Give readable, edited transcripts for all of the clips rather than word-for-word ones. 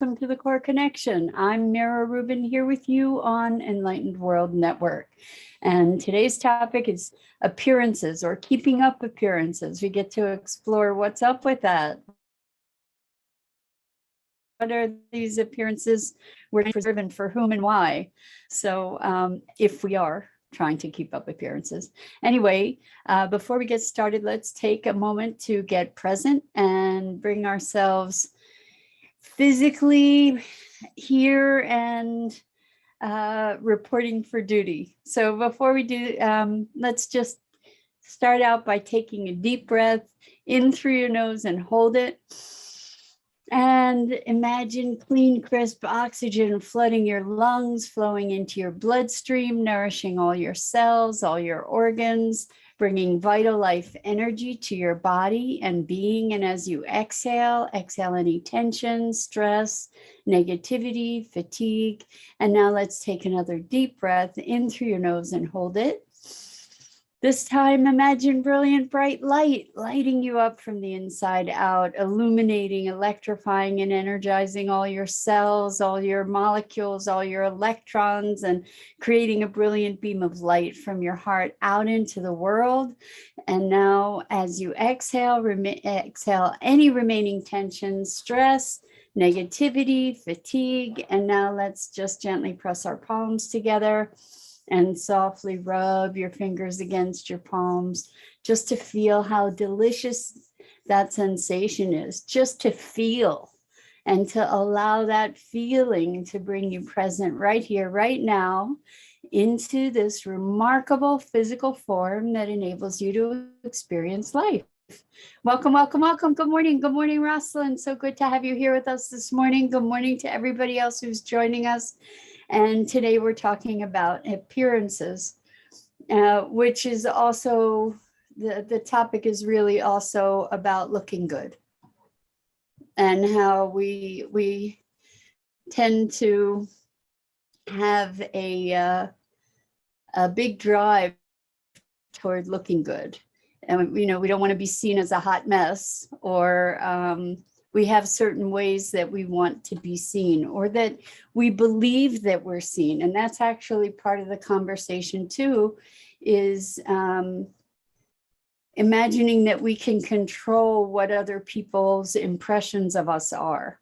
Welcome to the Core Connection. I'm Mira Rubin here with you on Enlightened World Network. And today's topic is appearances or keeping up appearances. We get to explore what's up with that. What are these appearances we're driven for whom and why? So if we are trying to keep up appearances. Anyway, before we get started, let's take a moment to get present and bring ourselves physically here and reporting for duty. So before we do, let's just start out by taking a deep breath in through your nose and hold it. And imagine clean, crisp oxygen flooding your lungs, flowing into your bloodstream, nourishing all your cells, all your organs, bringing vital life energy to your body and being. And as you exhale, exhale any tension, stress, negativity, fatigue. And now let's take another deep breath in through your nose and hold it. This time, imagine brilliant, bright light lighting you up from the inside out, illuminating, electrifying, and energizing all your cells, all your molecules, all your electrons, and creating a brilliant beam of light from your heart out into the world. And now, as you exhale, exhale any remaining tension, stress, negativity, fatigue. And now let's just gently press our palms together and softly rub your fingers against your palms just to feel how delicious that sensation is, just to feel and to allow that feeling to bring you present right here, right now, into this remarkable physical form that enables you to experience life. Welcome, welcome, welcome. Good morning. Good morning, Rosalind. So good to have you here with us this morning. Good morning to everybody else who's joining us. And today we're talking about appearances, which is also, the topic is really also about looking good and how we tend to have a big drive toward looking good. And, we don't want to be seen as a hot mess, or we have certain ways that we want to be seen, or that we believe that we're seen. And that's actually part of the conversation too, is imagining that we can control what other people's impressions of us are.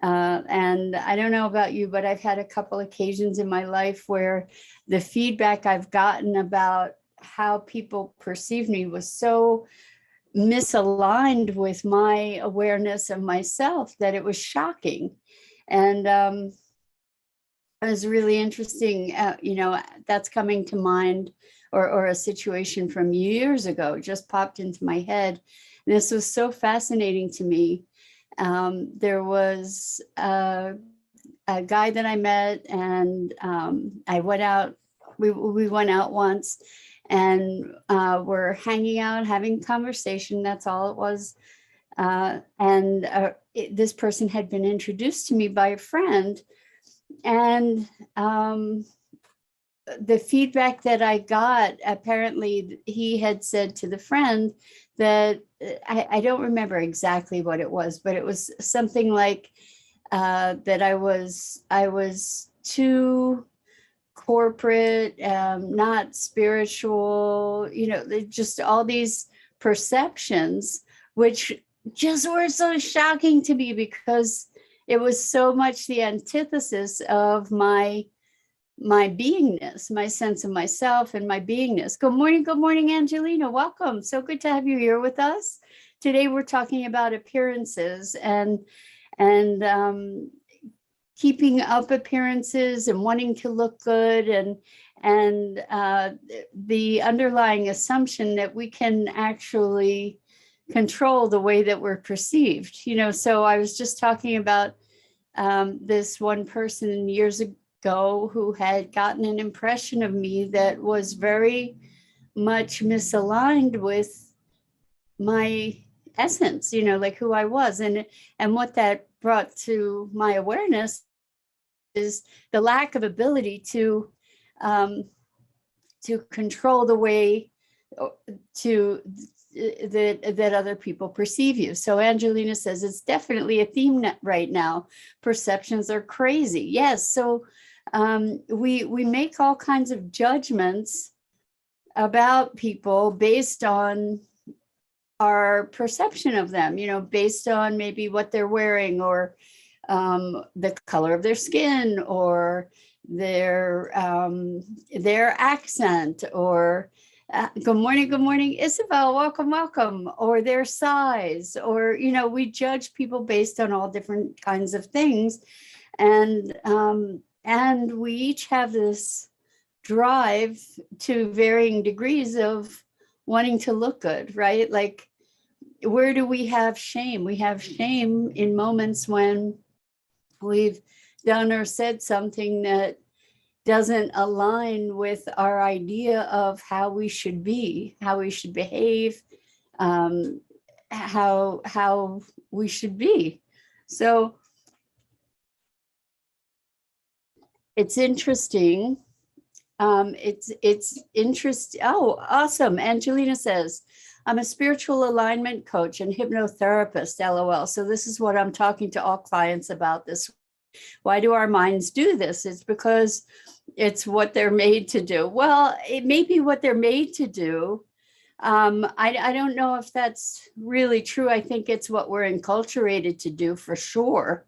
And I don't know about you, but I've had a couple occasions in my life where the feedback I've gotten about how people perceive me was so misaligned with my awareness of myself that it was shocking. And it was really interesting, that's coming to mind, or a situation from years ago just popped into my head. And this was so fascinating to me. There was a guy that I met, and I went out, we went out once, and we're hanging out, having conversation. That's all it was. This person had been introduced to me by a friend. And the feedback that I got, apparently he had said to the friend that, I don't remember exactly what it was, but it was something like that I was too corporate, not spiritual, just all these perceptions, which just were so shocking to me because it was so much the antithesis of my beingness, my sense of myself and my beingness. Good morning, Angelina. Welcome. So good to have you here with us. Today we're talking about appearances and keeping up appearances and wanting to look good, and the underlying assumption that we can actually control the way that we're perceived. So I was just talking about this one person years ago who had gotten an impression of me that was very much misaligned with my essence, like who I was. And what that brought to my awareness is the lack of ability to control the way, to that other people perceive you. So Angelina says it's definitely a theme right now. Perceptions are crazy. Yes. So we make all kinds of judgments about people based on our perception of them, based on maybe what they're wearing, or the color of their skin, or their accent, or good morning, Isabel, welcome, or their size, or we judge people based on all different kinds of things, and we each have this drive to varying degrees of wanting to look good, right? Like, where do we have shame? We have shame in moments when we've done or said something that doesn't align with our idea of how we should be, how we should behave, how we should be. So it's interesting. It's interesting. Oh, awesome. Angelina says, I'm a spiritual alignment coach and hypnotherapist, LOL. So this is what I'm talking to all clients about this. Why do our minds do this? It's because it's what they're made to do. Well, it may be what they're made to do. I don't know if that's really true. I think it's what we're enculturated to do, for sure.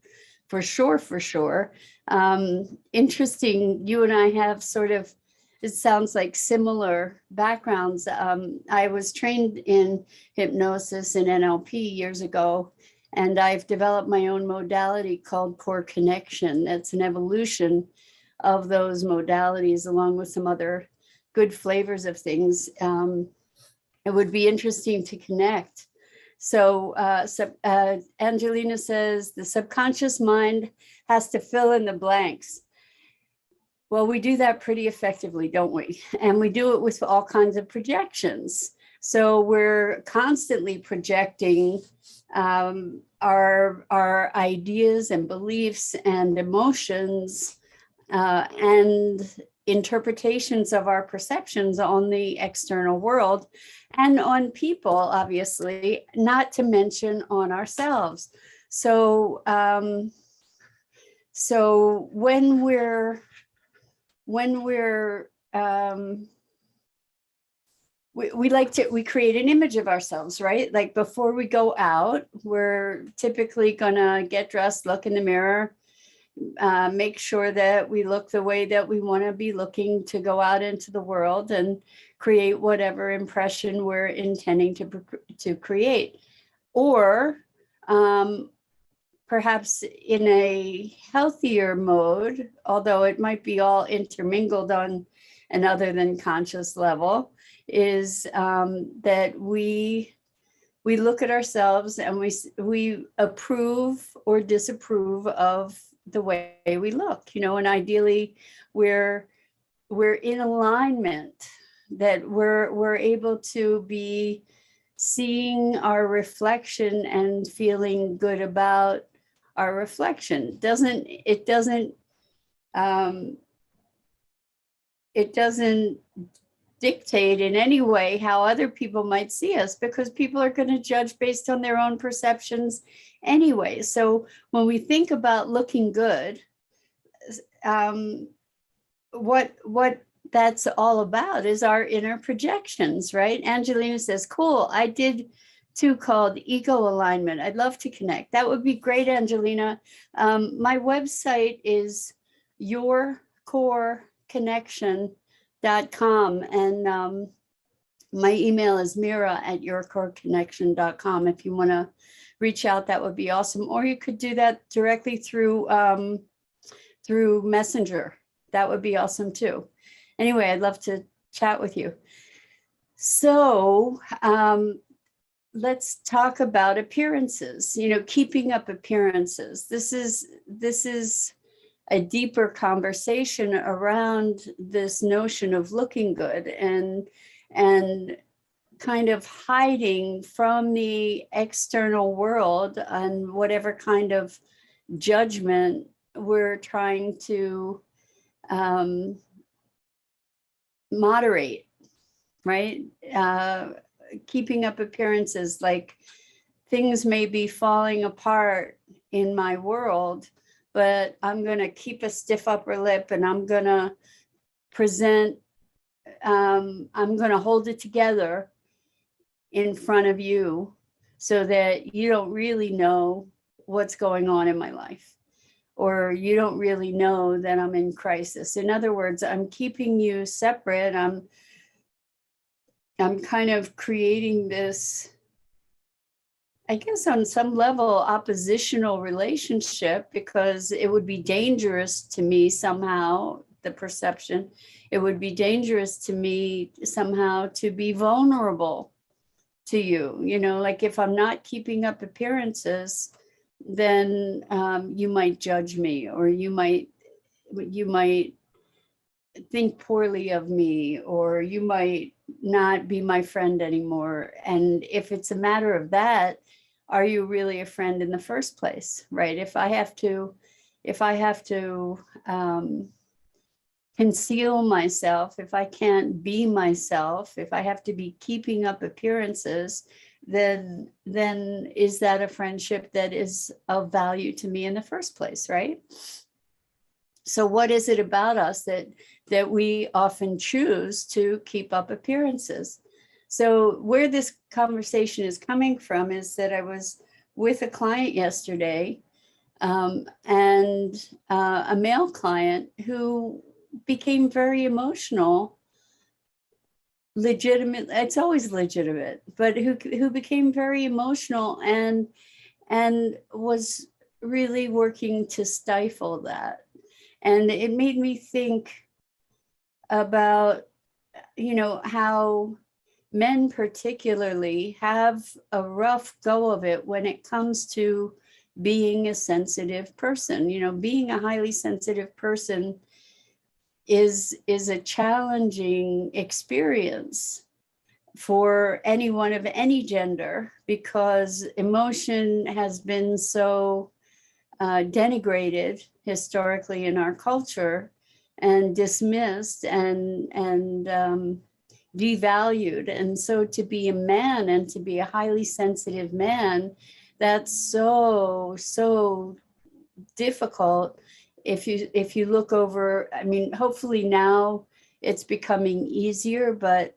Interesting. You and I have sort of, it sounds like, similar backgrounds. I was trained in hypnosis and NLP years ago, and I've developed my own modality called Core Connection. That's an evolution of those modalities, along with some other good flavors of things. It would be interesting to connect. So Angelina says, the subconscious mind has to fill in the blanks. Well, we do that pretty effectively, don't we? And we do it with all kinds of projections. So we're constantly projecting our ideas and beliefs and emotions and interpretations of our perceptions on the external world and on people, obviously, not to mention on ourselves. So when we're we create an image of ourselves, right? Like, before we go out, we're typically gonna get dressed, look in the mirror, make sure that we look the way that we want to be looking to go out into the world and create whatever impression we're intending to create. Or perhaps in a healthier mode, although it might be all intermingled on an other than conscious level, is that we look at ourselves and we approve or disapprove of the way we look, and ideally we're in alignment, that we're able to be seeing our reflection and feeling good about our reflection. It doesn't dictate in any way how other people might see us, because people are going to judge based on their own perceptions anyway. So when we think about looking good, what that's all about is our inner projections, right? Angelina says, cool, I did two called Ego Alignment. I'd love to connect. That would be great, Angelina. My website is yourcoreconnection.com, and my email is mira@yourcoreconnection.com. If you want to reach out, that would be awesome. Or you could do that directly through Messenger. That would be awesome too. Anyway, I'd love to chat with you. So let's talk about appearances, keeping up appearances. This is a deeper conversation around this notion of looking good and kind of hiding from the external world and whatever kind of judgment we're trying to moderate, right? keeping up appearances, like things may be falling apart in my world, but I'm going to keep a stiff upper lip and I'm going to present, I'm going to hold it together in front of you so that you don't really know what's going on in my life, or you don't really know that I'm in crisis. In other words, I'm keeping you separate. I'm kind of creating this, I guess on some level, oppositional relationship, because it would be dangerous to me somehow, the perception, it would be dangerous to me somehow to be vulnerable to you. You know, like if I'm not keeping up appearances, then you might judge me, or you might think poorly of me, or you might not be my friend anymore. And if it's a matter of that, are you really a friend in the first place, right? If I have to conceal myself, if I can't be myself, if I have to be keeping up appearances, then is that a friendship that is of value to me in the first place, right? So what is it about us that we often choose to keep up appearances? So where this conversation is coming from is that I was with a client yesterday, and a male client who became very emotional, legitimate, it's always legitimate, but who became very emotional and was really working to stifle that. And it made me think about, you know, how men particularly have a rough go of it when it comes to being a sensitive person. You know, being a highly sensitive person is a challenging experience for anyone of any gender, because emotion has been so denigrated historically in our culture, and dismissed and devalued. And so to be a man, and to be a highly sensitive man, that's so difficult. If you look over, I mean, hopefully now it's becoming easier, but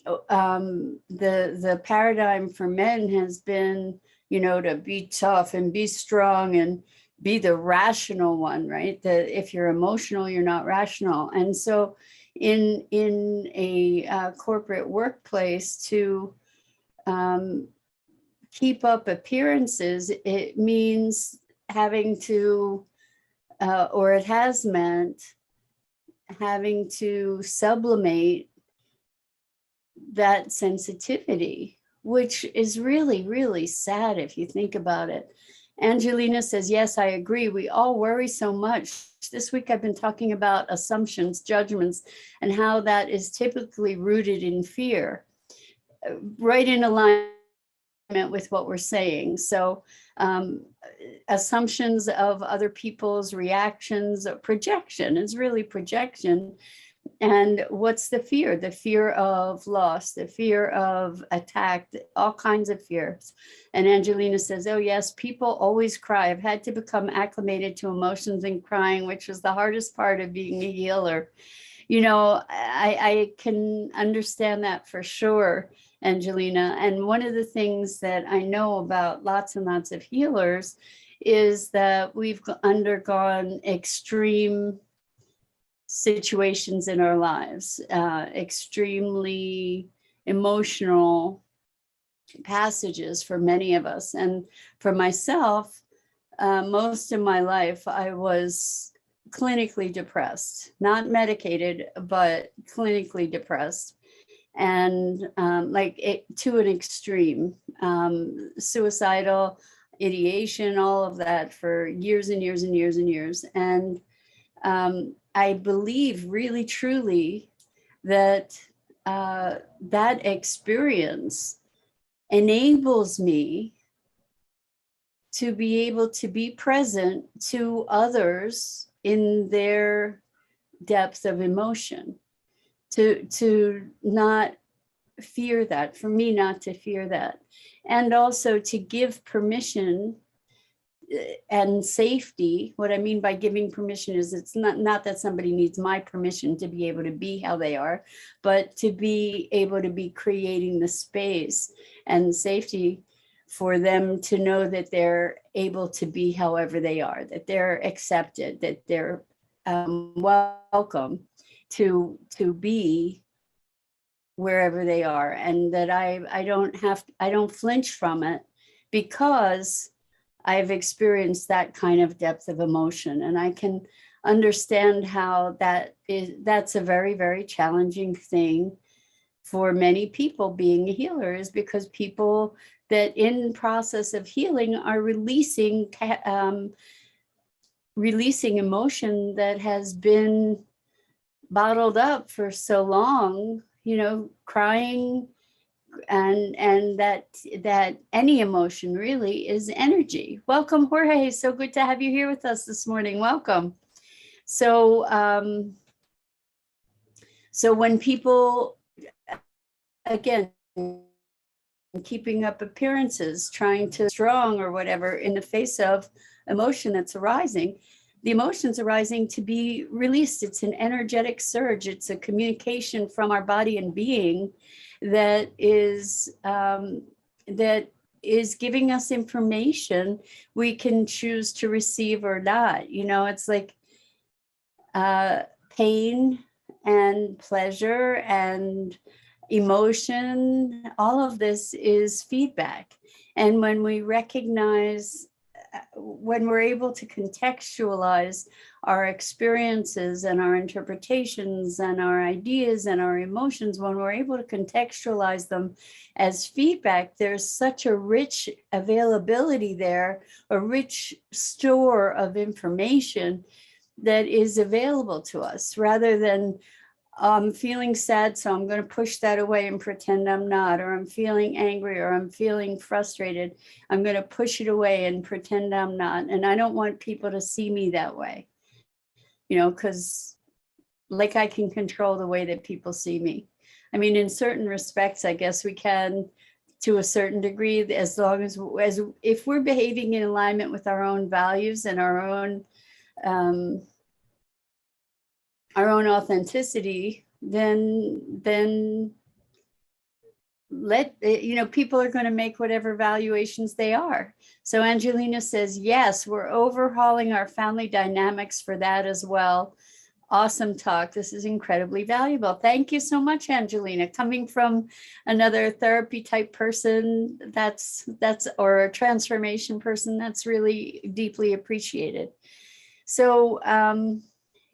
the paradigm for men has been, you know, to be tough and be strong and be the rational one, right? That if you're emotional, you're not rational. And so in a corporate workplace, to keep up appearances, it means having to, or it has meant having to sublimate that sensitivity, which is really, really sad if you think about it. Angelina says, yes, I agree. We all worry so much. This week I've been talking about assumptions, judgments, and how that is typically rooted in fear, right in alignment with what we're saying. So assumptions of other people's reactions, projection is really projection. And what's the fear? The fear of loss, the fear of attack, all kinds of fears. And Angelina says, oh yes, people always cry. I've had to become acclimated to emotions and crying, which was the hardest part of being a healer. You know, I can understand that for sure, Angelina. And one of the things that I know about lots and lots of healers is that we've undergone extreme situations in our lives, extremely emotional passages for many of us. And for myself, most of my life, I was clinically depressed, not medicated, but clinically depressed. And like it to an extreme, suicidal ideation, all of that for years and years and years and years. And I believe really, truly that that experience enables me to be able to be present to others in their depth of emotion, to not fear that, for me not to fear that, and also to give permission and safety. What I mean by giving permission is it's not that somebody needs my permission to be able to be how they are, but to be able to be creating the space and safety for them to know that they're able to be however they are, that they're accepted, that they're welcome to be wherever they are, and that I don't flinch from it, because I've experienced that kind of depth of emotion, and I can understand how that's a very, very challenging thing for many people being a healer, is because people that in process of healing are releasing emotion that has been bottled up for so long, crying, and that any emotion really is energy. Welcome, Jorge. So good to have you here with us this morning. Welcome. So when people, again, keeping up appearances, trying to be strong or whatever in the face of emotion that's arising, the emotion's arising to be released. It's an energetic surge. It's a communication from our body and being that is giving us information we can choose to receive or not. It's like pain and pleasure and emotion. All of this is feedback. And when we recognize, when we're able to contextualize our experiences and our interpretations and our ideas and our emotions, when we're able to contextualize them as feedback, there's such a rich availability there, a rich store of information that is available to us, rather than I'm feeling sad, so I'm going to push that away and pretend I'm not, or I'm feeling angry, or I'm feeling frustrated. I'm going to push it away and pretend I'm not. And I don't want people to see me that way, because like I can control the way that people see me. I mean, in certain respects, I guess we can, to a certain degree, as long as if we're behaving in alignment with our own values and our own authenticity, then people are going to make whatever valuations they are. So Angelina says, yes, we're overhauling our family dynamics for that as well. Awesome talk. This is incredibly valuable. Thank you so much, Angelina. Coming from another therapy type person, that's or a transformation person, that's really deeply appreciated. So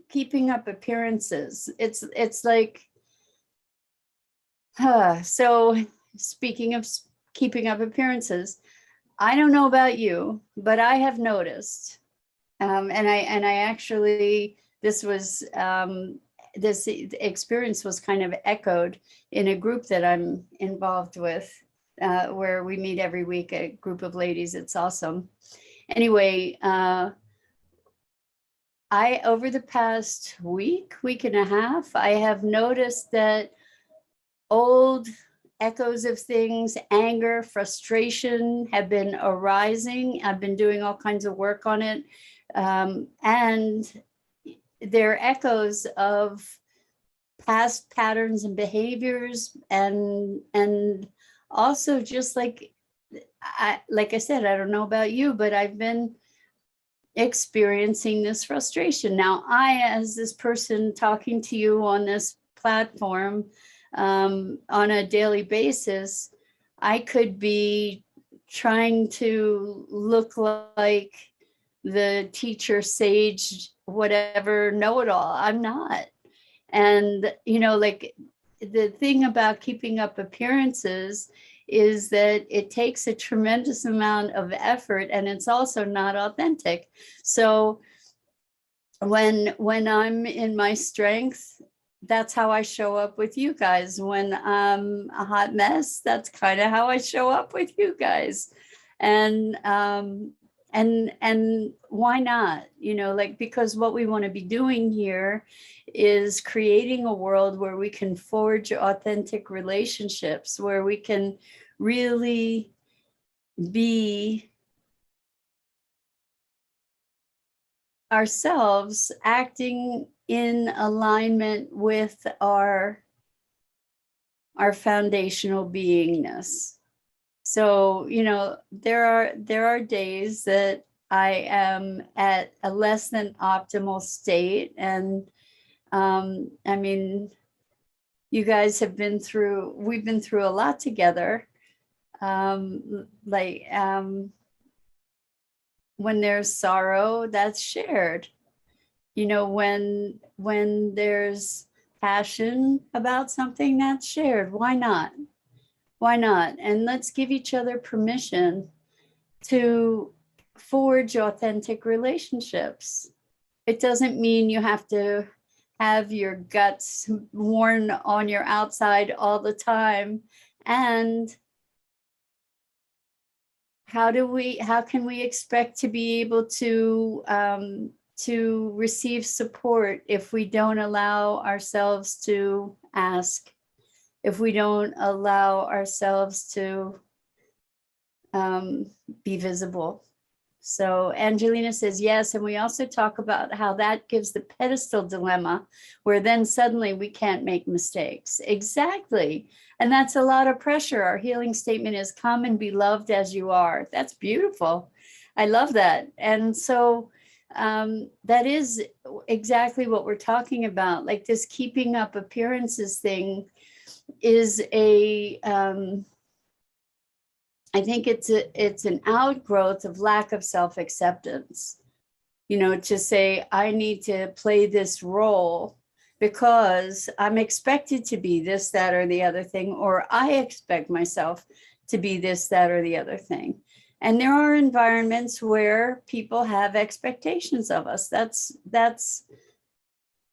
keeping up appearances, it's like, so speaking of keeping up appearances, I don't know about you, but I have noticed, and I actually, this experience was kind of echoed in a group that I'm involved with, where we meet every week, a group of ladies. It's awesome. Anyway, over the past week and a half, I have noticed that old echoes of things, anger, frustration, have been arising. I've been doing all kinds of work on it. And they're echoes of past patterns and behaviors, and also just like I said, I don't know about you, but I've been experiencing this frustration. Now, as this person talking to you on this platform on a daily basis, I could be trying to look like the teacher, sage, whatever, know-it-all. I'm not. And, like, the thing about keeping up appearances is that it takes a tremendous amount of effort, and it's also not authentic. So when I'm in my strength, that's how I show up with you guys. When I'm a hot mess, that's kind of how I show up with you guys. And And why not? You know, like, because what we want to be doing here is creating a world where we can forge authentic relationships, where we can really be ourselves, acting in alignment with our foundational beingness. So, you know, there are days that I am at a less than optimal state. And I mean, you guys have been through, we've been through a lot together. Like when there's sorrow, that's shared. You know, when there's passion about something, that's shared. Why not? Why not? And let's give each other permission to forge authentic relationships. It doesn't mean you have to have your guts worn on your outside all the time. And how can we expect to be able to receive support if we don't allow ourselves to ask, if we don't allow ourselves to be visible? So Angelina says yes, and we also talk about how that gives the pedestal dilemma, where then suddenly we can't make mistakes. Exactly. And that's a lot of pressure. Our healing statement is come and be loved as you are. That's beautiful. I love that. And so that is exactly what we're talking about. Like, this keeping up appearances thing is I think it's an outgrowth of lack of self-acceptance. You know, to say, I need to play this role because I'm expected to be this, that, or the other thing, or I expect myself to be this, that, or the other thing. And there are environments where people have expectations of us. That's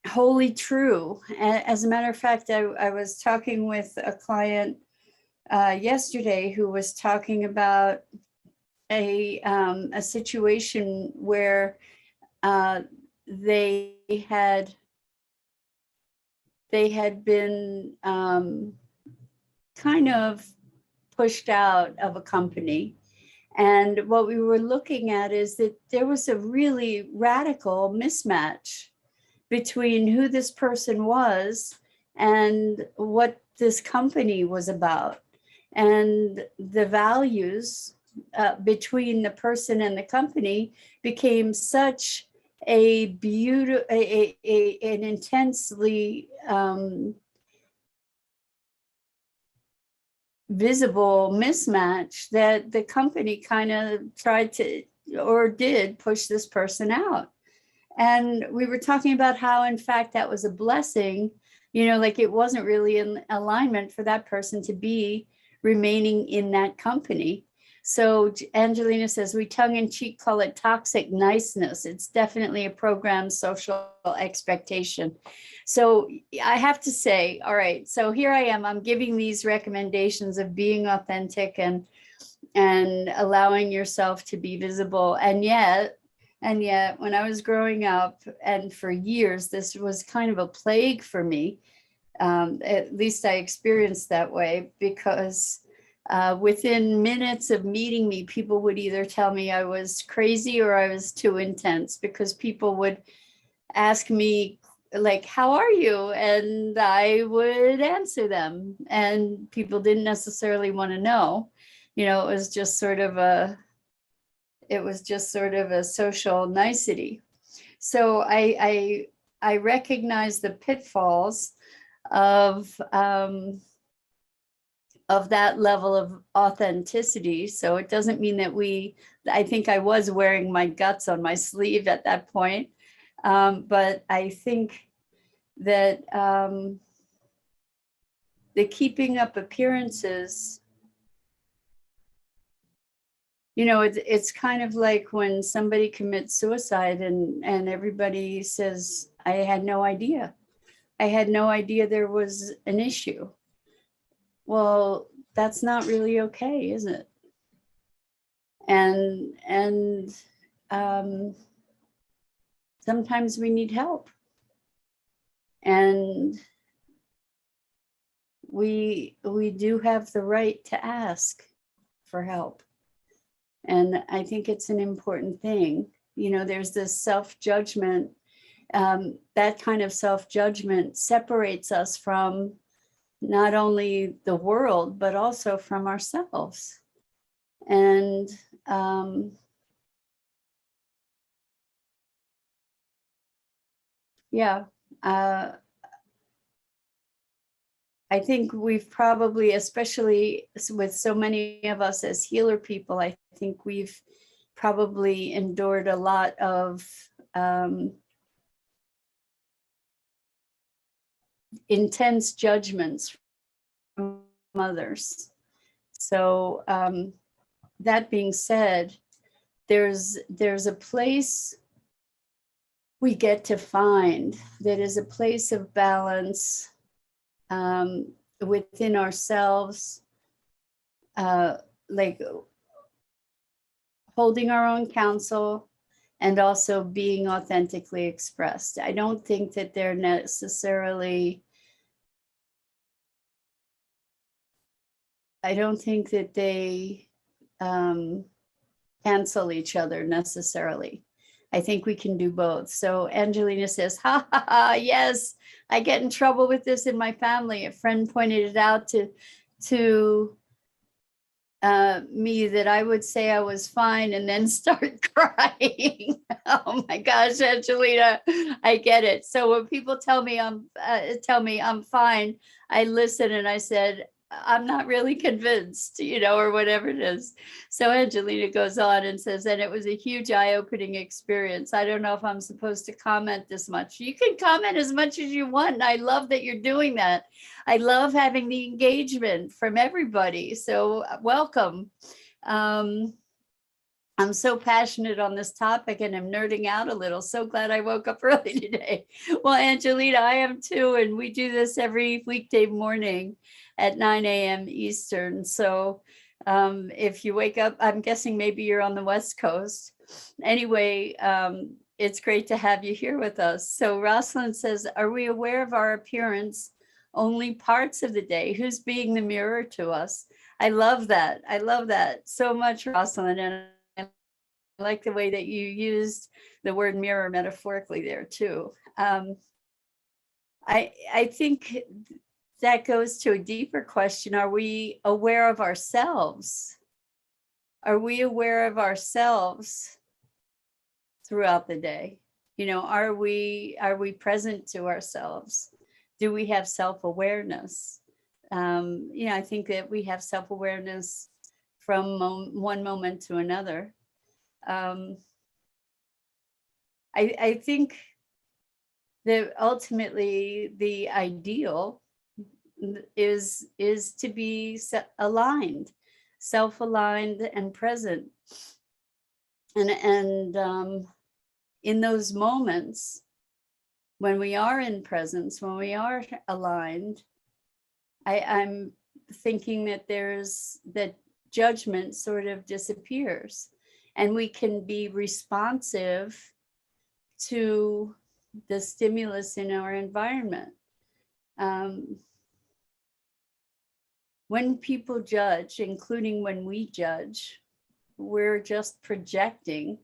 wholly true. As a matter of fact, I was talking with a client yesterday who was talking about a situation where they had been kind of pushed out of a company. And what we were looking at is that there was a really radical mismatch between who this person was and what this company was about. And the values between the person and the company became such a beautiful, an intensely visible mismatch that the company kind of tried to, or did, push this person out. And we were talking about how, in fact, that was a blessing. You know, like, it wasn't really in alignment for that person to be remaining in that company. So Angelina says, we tongue in cheek call it toxic niceness. It's definitely a programmed social expectation. So I have to say, all right, so here I am, I'm giving these recommendations of being authentic and allowing yourself to be visible. And yet, when I was growing up, and for years, this was kind of a plague for me. At least I experienced that way, because within minutes of meeting me, people would either tell me I was crazy or I was too intense, because people would ask me, like, how are you? And I would answer them, and people didn't necessarily want to know. You know, it was just sort of a social nicety. So I recognize the pitfalls of that level of authenticity. So it doesn't mean that I think I was wearing my guts on my sleeve at that point. But I think that the keeping up appearances, you know, it's kind of like when somebody commits suicide and everybody says, I had no idea. I had no idea there was an issue. Well, that's not really okay, is it? and sometimes we need help, and we do have the right to ask for help. And I think it's an important thing. You know, there's this self-judgment. That kind of self-judgment separates us from not only the world, but also from ourselves. And yeah, I think we've probably, especially with so many of us as healer people, I think we've probably endured a lot of intense judgments from others. So that being said, there's a place we get to find that is a place of balance within ourselves, like holding our own counsel and also being authentically expressed. I don't think that they're necessarily, I don't think that they cancel each other necessarily. I think we can do both. So Angelina says, ha ha ha, yes, I get in trouble with this in my family. A friend pointed it out to me that I would say I was fine and then start crying. Oh my gosh, Angelina, I get it. So when people tell me I'm fine, I listen and I said, I'm not really convinced, you know, or whatever it is. So Angelina goes on and says, and it was a huge eye-opening experience. I don't know if I'm supposed to comment this much. You can comment as much as you want. I love that you're doing that. I love having the engagement from everybody. So welcome. I'm so passionate on this topic and I'm nerding out a little. So glad I woke up early today. Well, Angelina, I am too. And we do this every weekday morning at 9 a.m. Eastern. So if you wake up, I'm guessing maybe you're on the West Coast. Anyway, it's great to have you here with us. So Rosalind says, are we aware of our appearance only parts of the day? Who's being the mirror to us? I love that. I love that so much, Rosalind. And I like the way that you used the word mirror metaphorically there too. I think that goes to a deeper question. Are we aware of ourselves? Are we aware of ourselves throughout the day? You know, are we present to ourselves? Do we have self-awareness? You know, I think that we have self-awareness from one moment to another. I think that ultimately the ideal is to be aligned, self-aligned and present. And in those moments, when we are in presence, when we are aligned, I'm thinking that that judgment sort of disappears and we can be responsive to the stimulus in our environment. When people judge, including when we judge, we're just projecting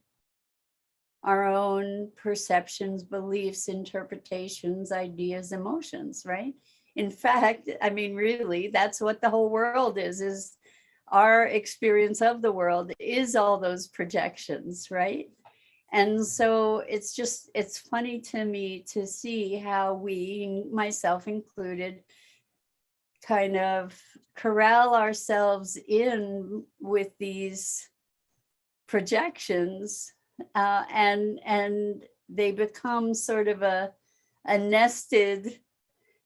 our own perceptions, beliefs, interpretations, ideas, emotions, right? In fact, I mean, really, that's what the whole world is our experience of the world is all those projections, right? And so it's funny to me to see how we, myself included, kind of corral ourselves in with these projections, and they become sort of a nested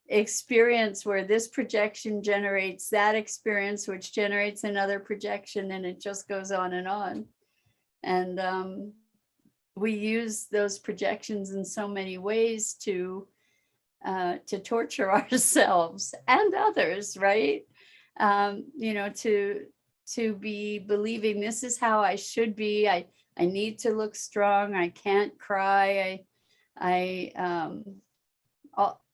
experience where this projection generates that experience, which generates another projection, and it just goes on and on. And we use those projections in so many ways to torture ourselves and others, right? You know, to to be believing this is how I should be. I need to look strong. I can't cry.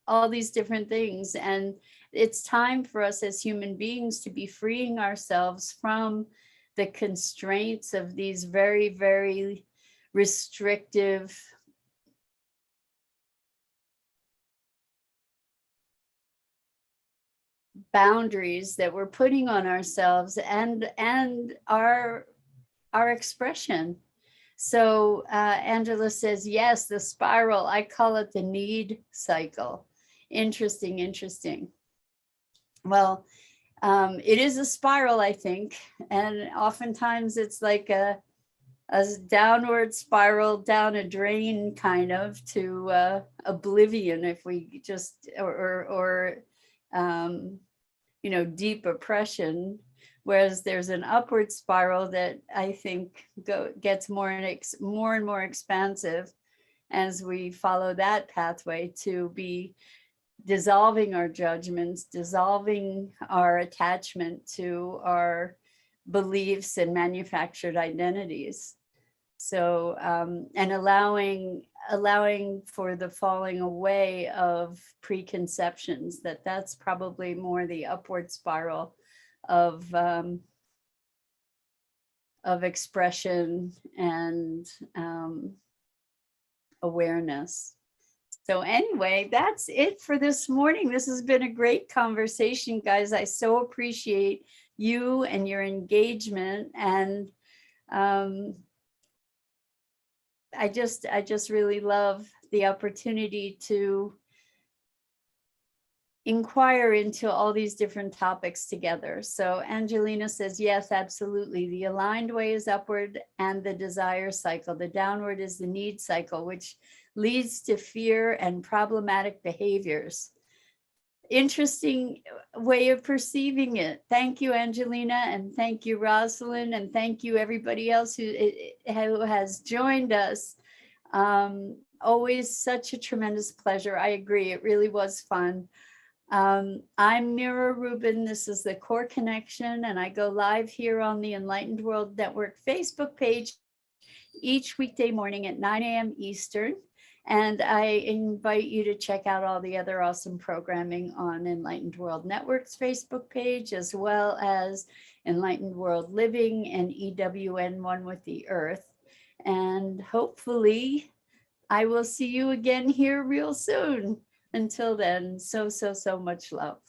All these different things. And it's time for us as human beings to be freeing ourselves from the constraints of these very, very restrictive boundaries that we're putting on ourselves and our expression. So Angela says, yes, the spiral, I call it the need cycle. Interesting, interesting. Well, it is a spiral, I think. And oftentimes it's like a downward spiral down a drain, kind of, to oblivion, if we just, or deep oppression. Whereas there's an upward spiral that I think gets more and more expansive as we follow that pathway to be dissolving our judgments, dissolving our attachment to our beliefs and manufactured identities. So, and allowing for the falling away of preconceptions, that's probably more the upward spiral of expression and awareness. So anyway, that's it for this morning. This has been a great conversation, guys. I so appreciate you and your engagement. And I just really love the opportunity to inquire into all these different topics together. So Angelina says, yes, absolutely. The aligned way is upward and the desire cycle. The downward is the need cycle, which leads to fear and problematic behaviors. Interesting way of perceiving it. Thank you, Angelina, and thank you, Rosalind, and thank you, everybody else who has joined us. Always such a tremendous pleasure. I agree. It really was fun. I'm Mira Rubin. This is the Core Connection, and I go live here on the Enlightened World Network Facebook page each weekday morning at 9 a.m. Eastern. And I invite you to check out all the other awesome programming on Enlightened World Network's Facebook page, as well as Enlightened World Living and EWN One with the Earth. And hopefully I will see you again here real soon. Until then, so much love.